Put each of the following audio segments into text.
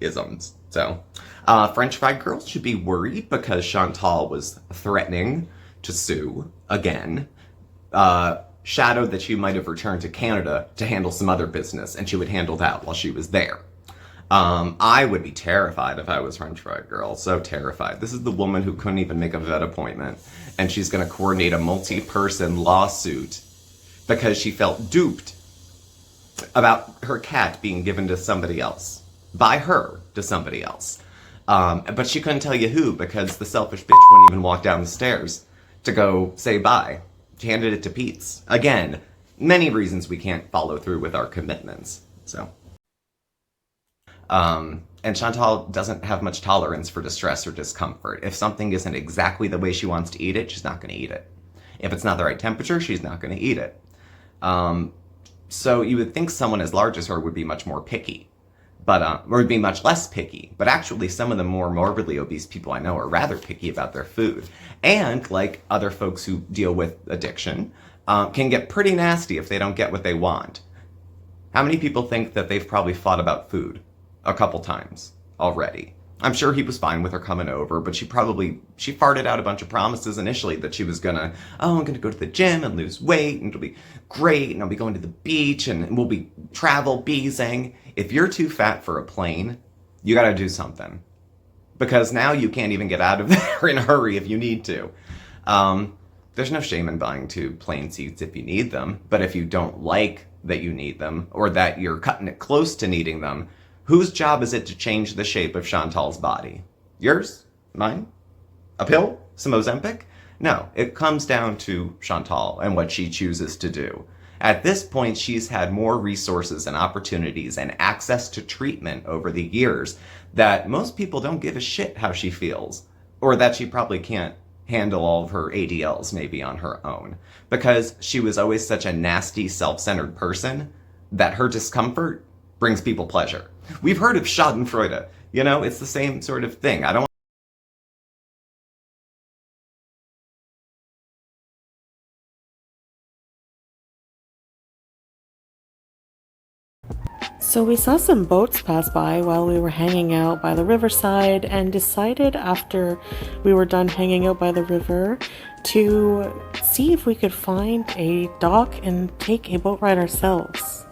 isms. So, French Fried Girls should be worried because Chantal was threatening to sue again. Shadowed that she might have returned to Canada to handle some other business, and she would handle that while she was there. I would be terrified if I was French Fried Girl. So terrified. This is the woman who couldn't even make a vet appointment, and she's going to coordinate a multi-person lawsuit because she felt duped about her cat being given to somebody else. By her to somebody else. But she couldn't tell you who because the selfish bitch wouldn't even walk down the stairs to go say bye. She handed it to Pete's. Again, many reasons we can't follow through with our commitments. So. And Chantal doesn't have much tolerance for distress or discomfort. If something isn't exactly the way she wants to eat it, she's not going to eat it. If it's not the right temperature, she's not going to eat it. So you would think someone as large as her would be much more picky, or would be much less picky. But actually, some of the more morbidly obese people I know are rather picky about their food. And like other folks who deal with addiction, can get pretty nasty if they don't get what they want. How many people think that they've probably fought about food a couple times already? I'm sure he was fine with her coming over, but she farted out a bunch of promises initially that she was I'm gonna go to the gym and lose weight, and it'll be great, and I'll be going to the beach, and we'll be travel beezing. If you're too fat for a plane, you gotta do something. Because now you can't even get out of there in a hurry if you need to. There's no shame in buying 2 plane seats if you need them, but if you don't like that you need them, or that you're cutting it close to needing them, whose job is it to change the shape of Chantal's body? Yours? Mine? A pill? Some Ozempic? No, it comes down to Chantal and what she chooses to do. At this point, she's had more resources and opportunities and access to treatment over the years that most people don't give a shit how she feels, or that she probably can't handle all of her ADLs maybe on her own, because she was always such a nasty, self-centered person that her discomfort brings people pleasure. We've heard of Schadenfreude. You know, it's the same sort of thing. I don't. So we saw some boats pass by while we were hanging out by the riverside and decided after we were done hanging out by the river to see if we could find a dock and take a boat ride ourselves.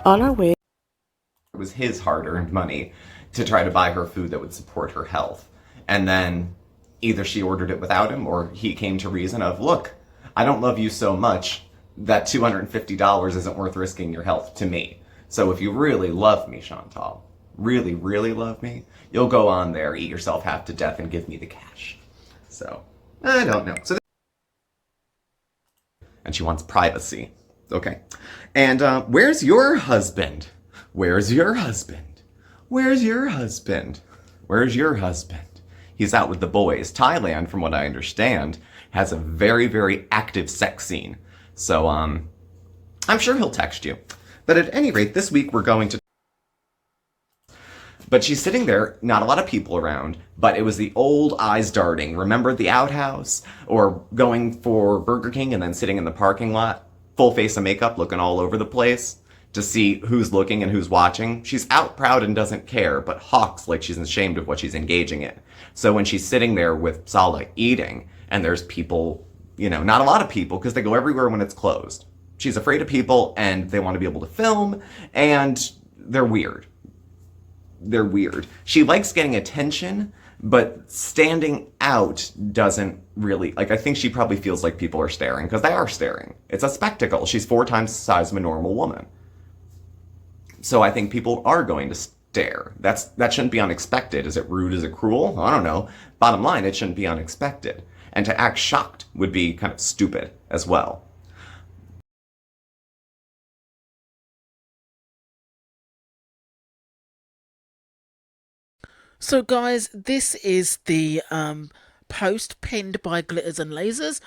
On our way, it was his hard-earned money to try to buy her food that would support her health. And then either she ordered it without him, or he came to reason of, look, I don't love you so much that $250 isn't worth risking your health to me. So if you really love me, Chantal, really, really love me, you'll go on there, eat yourself half to death, and give me the cash. So, I don't know. And she wants privacy. Okay. And where's your husband? Where's your husband? Where's your husband? Where's your husband? He's out with the boys. Thailand, from what I understand, has a very, very active sex scene. So, I'm sure he'll text you. But at any rate, this week we're going to... But she's sitting there, not a lot of people around, but it was the old eyes darting. Remember the outhouse? Or going for Burger King and then sitting in the parking lot, full face of makeup, looking all over the place to see who's looking and who's watching. She's out proud and doesn't care, but hawks like she's ashamed of what she's engaging in. So when she's sitting there with Sala eating, and there's people, you know, not a lot of people, because they go everywhere when it's closed. She's afraid of people, and they want to be able to film, and they're weird. They're weird. She likes getting attention, but standing out doesn't really... Like, I think she probably feels like people are staring, because they are staring. It's a spectacle. She's 4 times the size of a normal woman. So I think people are going to stare. That shouldn't be unexpected. Is it rude? Is it cruel? I don't know. Bottom line, it shouldn't be unexpected. And to act shocked would be kind of stupid as well. So guys, this is the post pinned by Glitters and Lasers.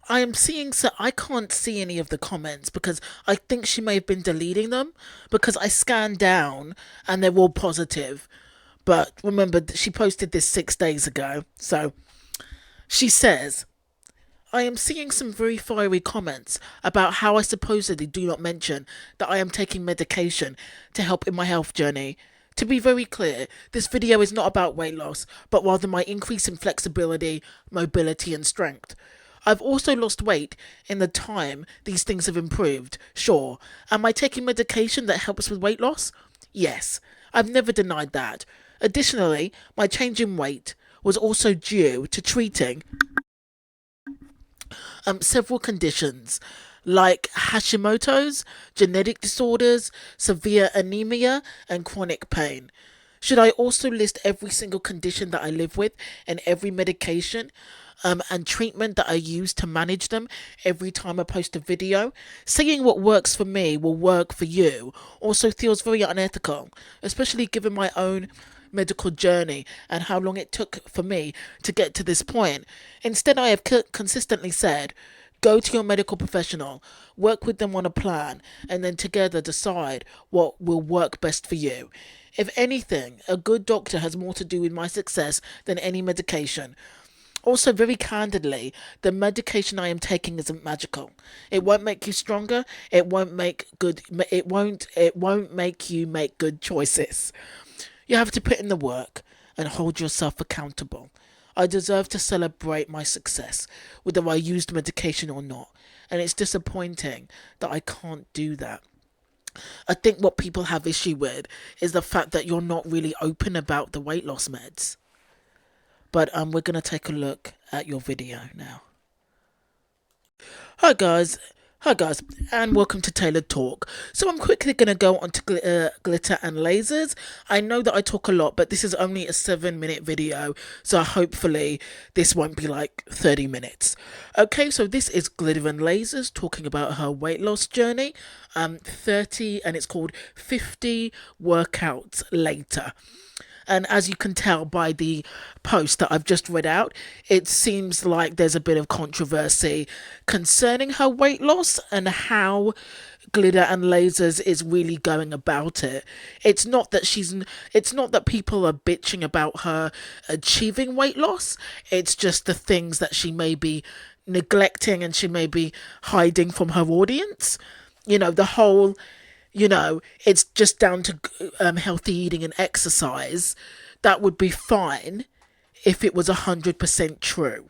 I am seeing, so I can't see any of the comments because I think she may have been deleting them because I scanned down and they're all positive. But remember, she posted this 6 days ago. So she says, I am seeing some very fiery comments about how I supposedly do not mention that I am taking medication to help in my health journey. To be very clear, this video is not about weight loss, but rather my increase in flexibility, mobility and strength. I've also lost weight in the time these things have improved, sure. Am I taking medication that helps with weight loss? Yes, I've never denied that. Additionally, my change in weight was also due to treating several conditions like Hashimoto's, genetic disorders, severe anemia, and chronic pain. Should I also list every single condition that I live with and every medication and treatment that I use to manage them every time I post a video? Saying what works for me will work for you also feels very unethical, especially given my own medical journey and how long it took for me to get to this point. Instead, I have consistently said, go to your medical professional, work with them on a plan, and then together decide what will work best for you. If anything, a good doctor has more to do with my success than any medication. Also, very candidly, the medication I am taking isn't magical. It won't make you stronger. It won't make you make good choices. You have to put in the work and hold yourself accountable. I deserve to celebrate my success, whether I used medication or not, and it's disappointing that I can't do that. I think what people have issue with is the fact that you're not really open about the weight loss meds. But we're going to take a look at your video now. Hi guys, and welcome to Tailored Talk. So I'm quickly going to go on to glitter and lasers. I know that I talk a lot, but this is only a 7-minute video, so hopefully this won't be like 30 minutes. Okay, so this is Glitter and Lasers talking about her weight loss journey. 30, and it's called 50 Workouts Later. And as you can tell by the post that I've just read out, it seems like there's a bit of controversy concerning her weight loss and how Glitter and Lasers is really going about it. It's not that people are bitching about her achieving weight loss. It's just the things that she may be neglecting and she may be hiding from her audience. You know, the whole... it's just down to healthy eating and exercise. That would be fine if it was 100% true.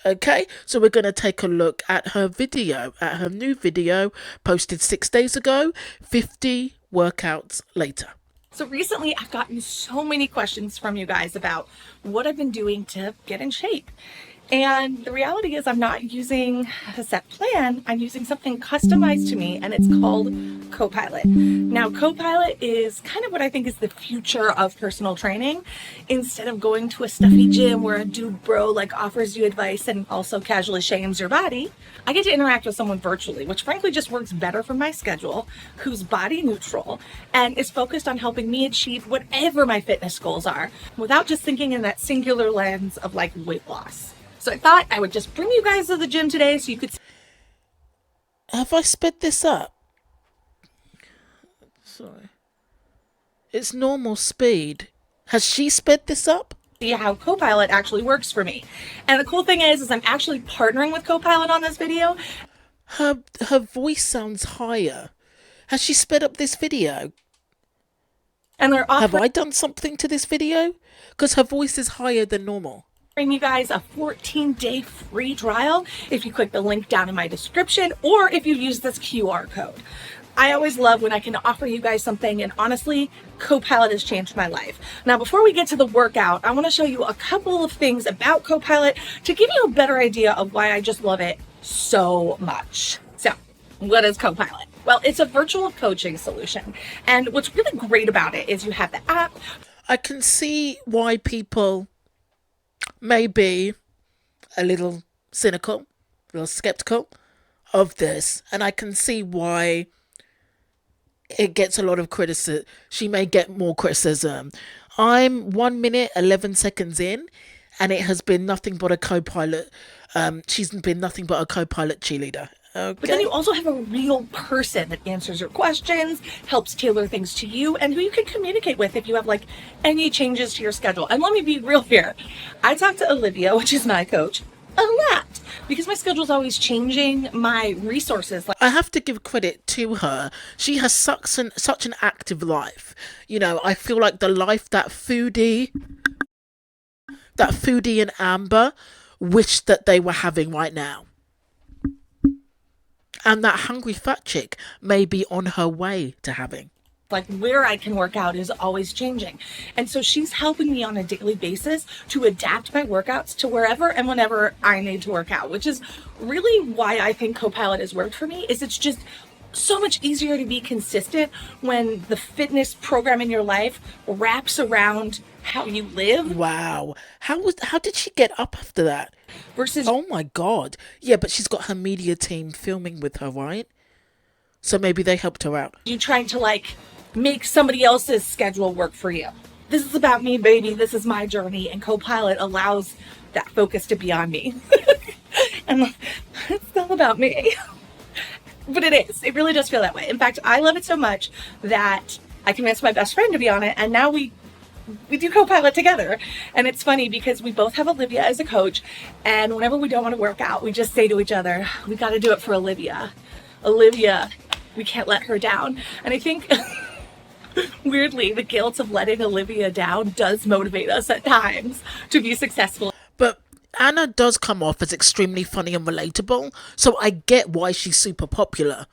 Okay, so we're going to take a look at her video, at her new video posted 6 days ago, 50 workouts later. So recently I've gotten so many questions from you guys about what I've been doing to get in shape. And the reality is I'm not using a set plan. I'm using something customized to me, and it's called Copilot. Now, Copilot is kind of what I think is the future of personal training. Instead of going to a stuffy gym where a dude bro offers you advice and also casually shames your body, I get to interact with someone virtually, which frankly just works better for my schedule, who's body neutral and is focused on helping me achieve whatever my fitness goals are without just thinking in that singular lens of weight loss. So I thought I would just bring you guys to the gym today so you could... Have I sped this up? Sorry. It's normal speed. Has she sped this up? See how Copilot actually works for me. And the cool thing is I'm actually partnering with Copilot on this video. Her voice sounds higher. Has she sped up this video? And they're offering... Have I done something to this video? Because her voice is higher than normal. You guys a 14-day free trial if you click the link down in my description or if you use this QR code. I always love when I can offer you guys something, and honestly, Copilot has changed my life. Now, before we get to the workout, I want to show you a couple of things about Copilot to give you a better idea of why I just love it so much. So, what is Copilot? Well, it's a virtual coaching solution, and what's really great about it is you have the app. I can see why people may be a little cynical, a little skeptical of this, and I can see why it gets a lot of criticism. She may get more criticism. I'm 1 minute 11 seconds in, and it has been nothing but a Copilot. She's been nothing but a Copilot cheerleader. Okay. But then you also have a real person that answers your questions, helps tailor things to you, and who you can communicate with if you have any changes to your schedule. And let me be real here. I talked to Olivia, which is my coach, a lot because my schedule's always changing, my resources. I have to give credit to her. She has such an active life. You know, I feel like the life that Foodie and Amber wish that they were having right now. And that hungry fat chick may be on her way to having. Like where I can work out is always changing. And so she's helping me on a daily basis to adapt my workouts to wherever and whenever I need to work out, which is really why I think Copilot has worked for me. Is it's just so much easier to be consistent when the fitness program in your life wraps around how you live. Wow. How did she get up after that? Versus, oh my God. Yeah, but she's got her media team filming with her, right? So maybe they helped her out. You trying to like make somebody else's schedule work for you. This is about me, baby. This is my journey, and Copilot allows that focus to be on me. And it's not about me. But it is. It really does feel that way. In fact, I love it so much that I convinced my best friend to be on it, and now we do Copilot together. And it's funny because we both have Olivia as a coach, and whenever we don't want to work out, we just say to each other, we got to do it for Olivia. Olivia, we can't let her down. And I think weirdly, the guilt of letting Olivia down does motivate us at times to be successful. But Anna does come off as extremely funny and relatable, so I get why she's super popular.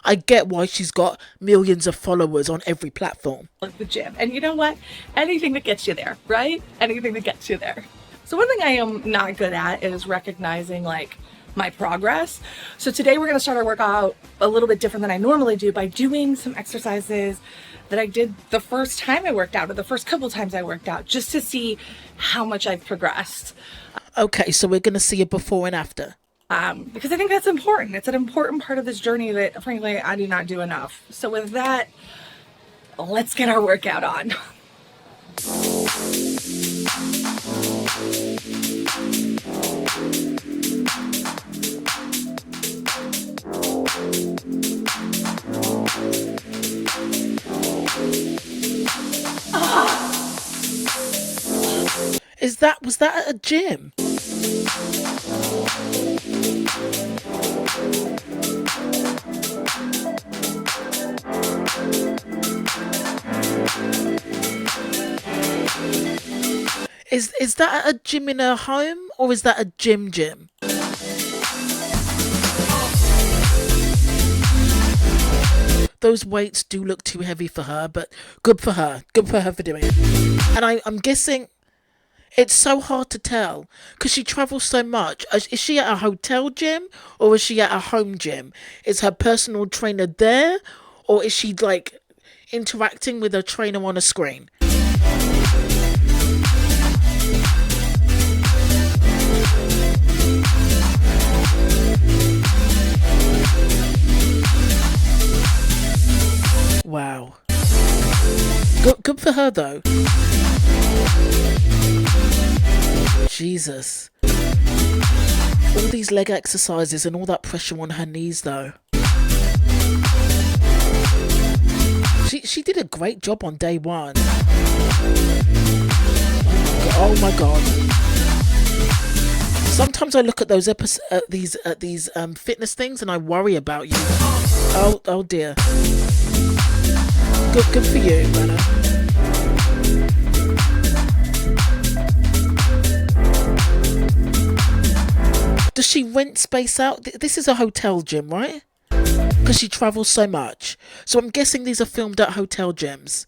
I get why she's got millions of followers on every platform. Like the gym. And you know what? Anything that gets you there, right? Anything that gets you there. So one thing I am not good at is recognizing like my progress. So today we're going to start our workout a little bit different than I normally do by doing some exercises that I did the first time I worked out, or the first couple times I worked out, just to see how much I've progressed. Okay, so we're going to see a before and after. Because I think that's important. It's an important part of this journey that, frankly, I do not do enough. So with that, let's get our workout on. Was that at a gym? Is that at a gym in her home, or is that a gym? Those weights do look too heavy for her, but good for her. Good for her for doing it. And I'm guessing it's so hard to tell because she travels so much. Is she at a hotel gym or is she at a home gym? Is her personal trainer there, or is she like interacting with a trainer on a screen? Wow. Good for her though. Jesus. All these leg exercises and all that pressure on her knees though. She did a great job on day one. Oh my god. Sometimes I look at those these fitness things and I worry about you. Oh dear. Good for you, Anna. Does she rent space out? This is a hotel gym, right? Because she travels so much. So I'm guessing these are filmed at hotel gyms.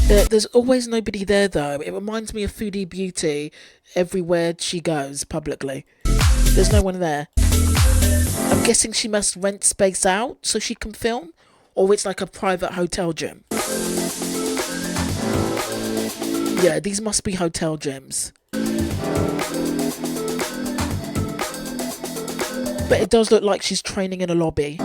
There's always nobody there though. It reminds me of Foodie Beauty everywhere she goes publicly. There's no one there. I'm guessing she must rent space out so she can film, or it's like a private hotel gym. Yeah, these must be hotel gyms. But it does look like she's training in a lobby.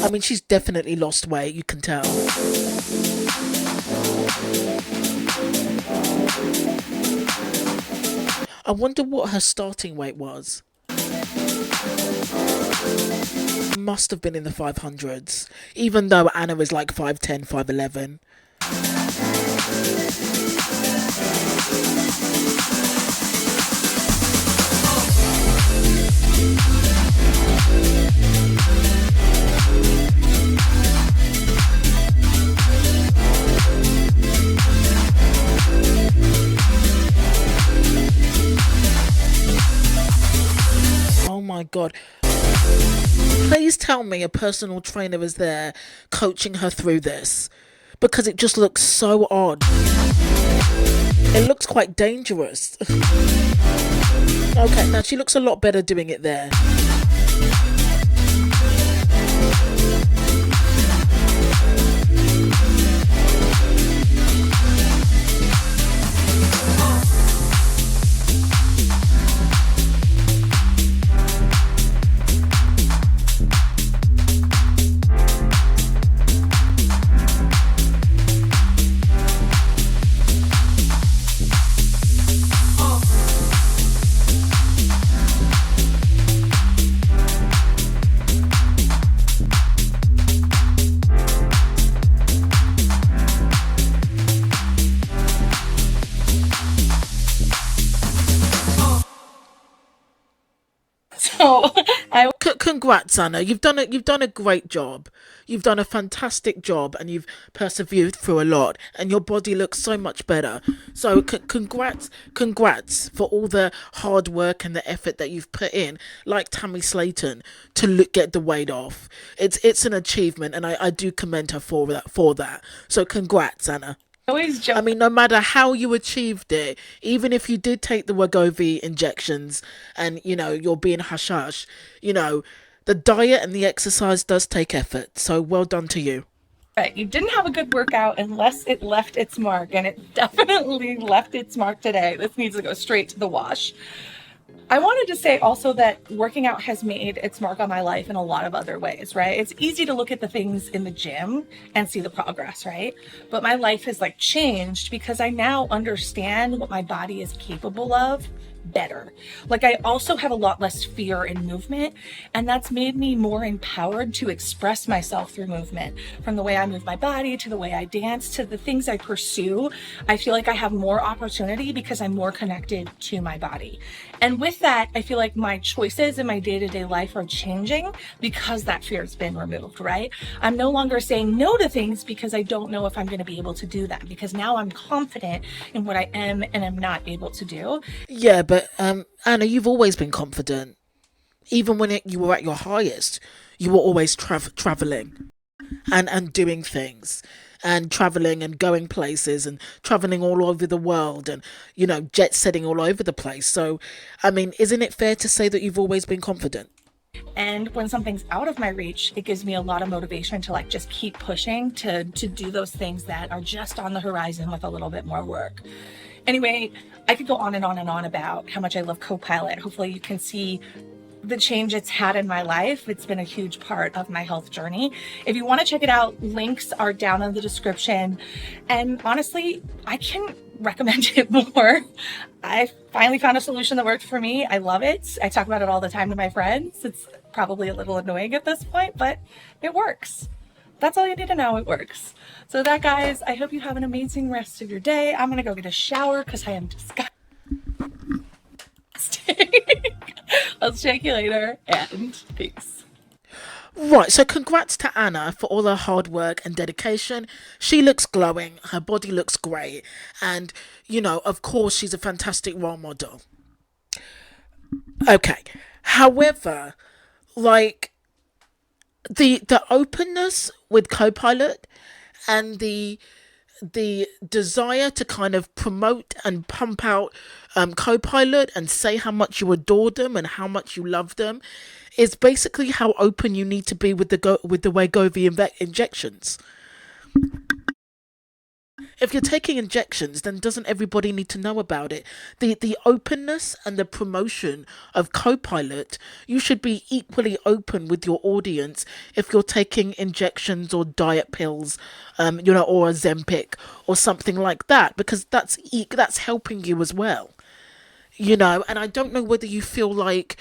I mean, she's definitely lost weight, you can tell. I wonder what her starting weight was. Must have been in the 500s, even though Anna is like 5'10", 5'11". Oh my god. Please tell me a personal trainer is there coaching her through this, because it just looks so odd. It looks quite dangerous. Okay, now she looks a lot better doing it there. So I Congrats, Anna. You've done a great job. You've done a fantastic job, and you've persevered through a lot, and your body looks so much better. So congrats for all the hard work and the effort that you've put in, like Tammy Slayton, to get the weight off. It's an achievement, and I do commend her for that. So congrats, Anna. always joke. I mean, no matter how you achieved it, even if you did take the Wegovy injections and, you're being hush-hush, the diet and the exercise does take effort. So well done to you. Right. You didn't have a good workout unless it left its mark, and it definitely left its mark today. This needs to go straight to the wash. I wanted to say also that working out has made its mark on my life in a lot of other ways, right? It's easy to look at the things in the gym and see the progress, right? But my life has changed because I now understand what my body is capable of better. I also have a lot less fear in movement, and that's made me more empowered to express myself through movement. From the way I move my body to the way I dance to the things I pursue, I feel like I have more opportunity because I'm more connected to my body. And with that, I feel like my choices in my day-to-day life are changing because that fear has been removed, right? I'm no longer saying no to things because I don't know if I'm going to be able to do them, because now I'm confident in what I am and am not able to do. Yeah, but Anna, you've always been confident. Even when you were at your highest, you were always traveling and doing things, and traveling and going places and traveling all over the world, and jet setting all over the place. So, I mean, isn't it fair to say that you've always been confident? And when something's out of my reach, it gives me a lot of motivation to just keep pushing to do those things that are just on the horizon with a little bit more work. Anyway, I could go on and on and on about how much I love Copilot. Hopefully you can see the change it's had in my life. It's been a huge part of my health journey. If you want to check it out, links are down in the description. And honestly, I can recommend it more. I finally found a solution that worked for me. I love it. I talk about it all the time to my friends. It's probably a little annoying at this point, but it works. That's all you need to know. It works. So that, guys, I hope you have an amazing rest of your day. I'm going to go get a shower because I am disgusting. I'll check you later, and peace. Right, so congrats to Anna for all her hard work and dedication. She looks glowing, her body looks great, and, of course, she's a fantastic role model. Okay, however, the openness with Copilot and the desire to kind of promote and pump out Copilot and say how much you adore them and how much you love them is basically how open you need to be with the Wegovy injections. If you're taking injections, then doesn't everybody need to know about it? The openness and the promotion of Copilot, you should be equally open with your audience if you're taking injections or diet pills, or a Ozempic or something like that, because that's helping you as well. And I don't know whether you feel like,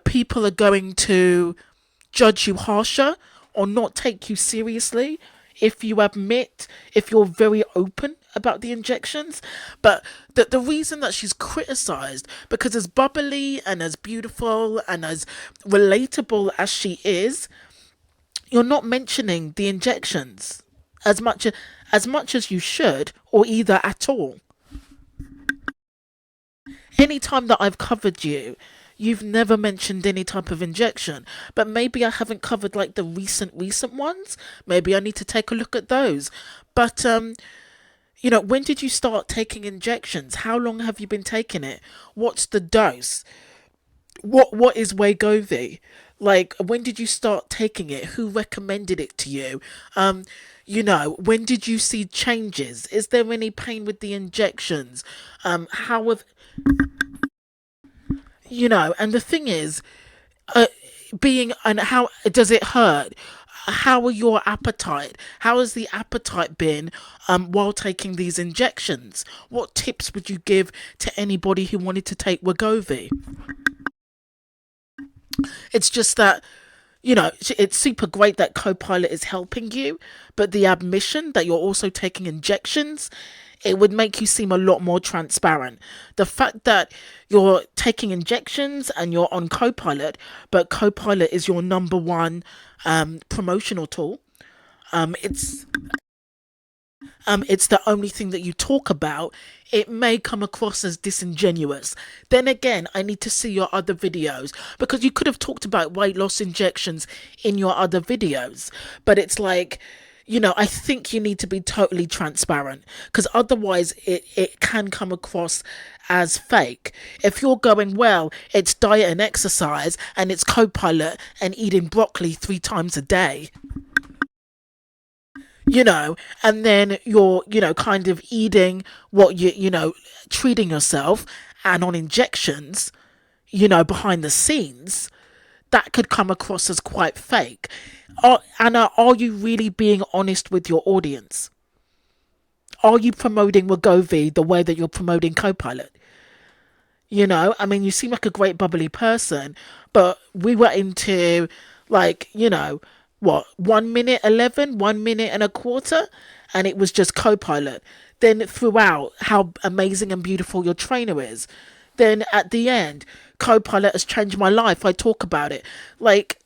people are going to judge you harsher or not take you seriously if you're very open about the injections. But the reason that she's criticized, because as bubbly and as beautiful and as relatable as she is, you're not mentioning the injections as much as you should, or either at all. Any time that I've covered you, you've never mentioned any type of injection. But maybe I haven't covered like the recent ones. Maybe I need to take a look at those. But when did you start taking injections? How long have you been taking it? What's the dose? What is Wegovy? Like, when did you start taking it? Who recommended it to you? When did you see changes? Is there any pain with the injections? How have and the thing is, and how does it hurt? How are your appetite? How has the appetite been while taking these injections? What tips would you give to anybody who wanted to take Wegovy? It's just that, it's super great that Copilot is helping you, but the admission that you're also taking injections, it would make you seem a lot more transparent. The fact that you're taking injections and you're on Copilot, but Copilot is your number one promotional tool. It's the only thing that you talk about. It may come across as disingenuous. Then again, I need to see your other videos, because you could have talked about weight loss injections in your other videos. But it's like, I think you need to be totally transparent, because otherwise it can come across as fake. If you're going, well, it's diet and exercise and it's Copilot and eating broccoli 3 times a day, and then you're, kind of eating what treating yourself and on injections, behind the scenes, that could come across as quite fake. Anna, are you really being honest with your audience? Are you promoting Wegovy the way that you're promoting Copilot? You seem like a great bubbly person, but we were into, like, what, 1 minute 11, 1 minute and a quarter, and it was just Copilot. Then throughout, how amazing and beautiful your trainer is. Then at the end, Copilot has changed my life. I talk about it. Like,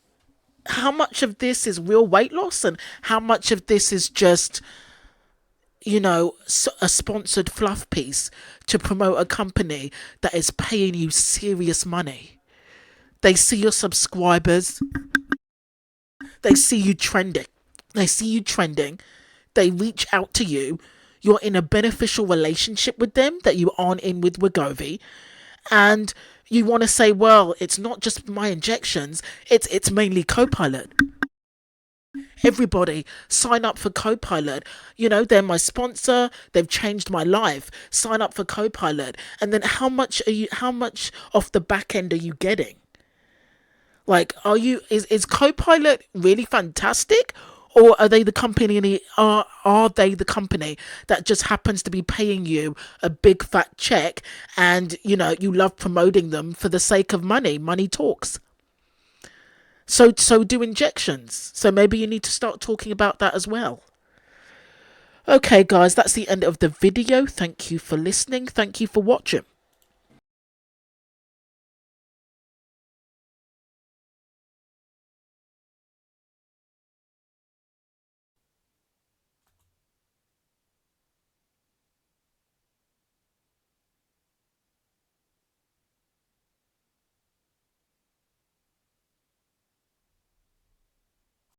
how much of this is real weight loss and how much of this is just, a sponsored fluff piece to promote a company that is paying you serious money? They see your subscribers. They see you trending. They reach out to you. You're in a beneficial relationship with them that you aren't in with Wegovy. And you want to say, well, it's not just my injections. It's mainly Copilot. Everybody, sign up for Copilot. They're my sponsor. They've changed my life. Sign up for Copilot. And then how much off the back end are you getting? Like, is Copilot really fantastic, or are they the company? Are they the company that just happens to be paying you a big fat check, and you love promoting them for the sake of money? Money talks. So do injections. So maybe you need to start talking about that as well. Okay, guys, that's the end of the video. Thank you for listening. Thank you for watching.